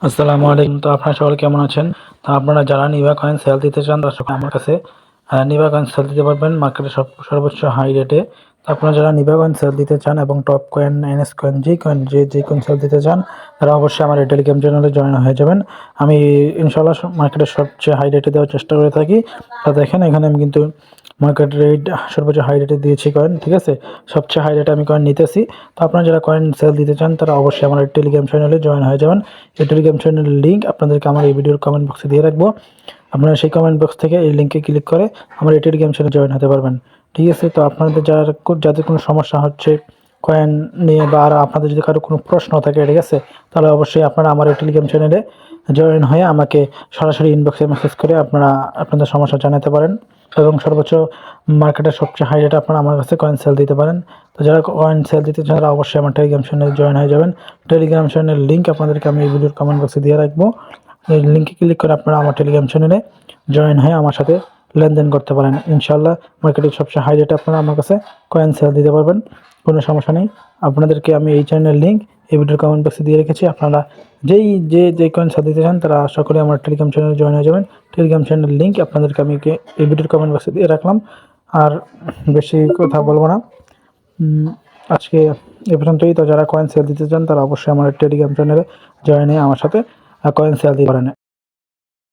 আসসালামু আলাইকুম। তো আপনারা সকলে কেমন আছেন? তো আপনারা যারা নিভা কয়েন সেল দিতে চান তারা সকলে আমার কাছে নিভা কয়েন সেল দিতে পারবেন মার্কেটে সর্বোচ্চ হাই রেটে। তো আপনারা যারা নিভা কয়েন সেল দিতে চান এবং টপ কয়েন, এনএস কয়েন, যে কয়েন সেল দিতে চান তারা অবশ্যই আমার এই টেলিগ্রাম চ্যানেলে জয়েন হয়ে যাবেন। আমি ইনশাআল্লাহ মার্কেটের সবচেয়ে হাই রেটে দেওয়ার চেষ্টা করে থাকি। তো দেখেন এখানে আমি কিন্তু মার্কেট রেট সর্বোচ্চ হাই রেটে দিয়েছি কয়েন, ঠিক আছে? সবচেয়ে হাই রেটে আমি কয়েন নিতেছি। তো আপনারা যারা কয়েন সেল দিতে চান তারা অবশ্যই আমার এই টেলিগ্রাম চ্যানেলে জয়েন হয়ে যাবেন। এই টেলিগ্রাম চ্যানেলের লিঙ্ক আপনাদেরকে আমার এই ভিডিওর কমেন্ট বক্সে দিয়ে রাখবো। আপনারা সেই কমেন্ট বক্স থেকে এই লিঙ্কে ক্লিক করে আমার এই টেলিগ্রাম চ্যানেলে জয়েন হতে পারবেন, ঠিক আছে? তো আপনাদের যাদের কোনো সমস্যা হচ্ছে কয়েন নিয়ে বা আর আপনাদের যদি কারো কোনো প্রশ্ন থাকে, ঠিক আছে, তাহলে অবশ্যই আপনারা আমার এই টেলিগ্রাম চ্যানেলে জয়েন হয়ে আমাকে সরাসরি ইনবক্সে মেসেজ করে আপনারা আপনাদের সমস্যা জানাতে পারেন এবং সর্বোচ্চ মার্কেটের সবচেয়ে হাই রেটে আপনারা আমার কাছে কয়েন সেল দিতে পারেন। তো যারা কয়েন সেল দিতে চান তারা অবশ্যই আমার টেলিগ্রাম চ্যানেলে জয়েন হয়ে যাবেন। টেলিগ্রাম চ্যানেলের লিঙ্ক আপনাদেরকে আমি এই ভিডিওর কমেন্ট বক্সে দিয়ে রাখবো। এই লিঙ্কে ক্লিক করে আপনারা আমার টেলিগ্রাম চ্যানেলে জয়েন হয়ে আমার সাথে লেনদেন করতে পারেন। ইনশাআল্লাহ মার্কেটের সবচেয়ে হাই রেটে আপনারা আমার কাছে কয়েন সেল দিতে পারবেন, কোনো সমস্যা নেই। আপনাদেরকে আমি এই চ্যানেলের লিঙ্ক এই ভিডিওর কমেন্ট বক্সে দিয়ে রেখেছি। আপনারা যে কয়েন সেল দিতে চান তারা আশা করি আমার টেলিগ্রাম চ্যানেলে জয়েন হয়ে যাবেন। টেলিগ্রাম চ্যানেলের লিঙ্ক আপনাদেরকে আমি এই ভিডিওর কমেন্ট বক্সে দিয়ে রাখলাম। আর বেশি কথা বলবো না, আজকে এ পর্যন্তই। তো যারা কয়েন সেল দিতে চান তারা অবশ্যই আমার টেলিগ্রাম চ্যানেলে জয়েন হয়ে আমার সাথে কয়েন সেল দিতে পারেন।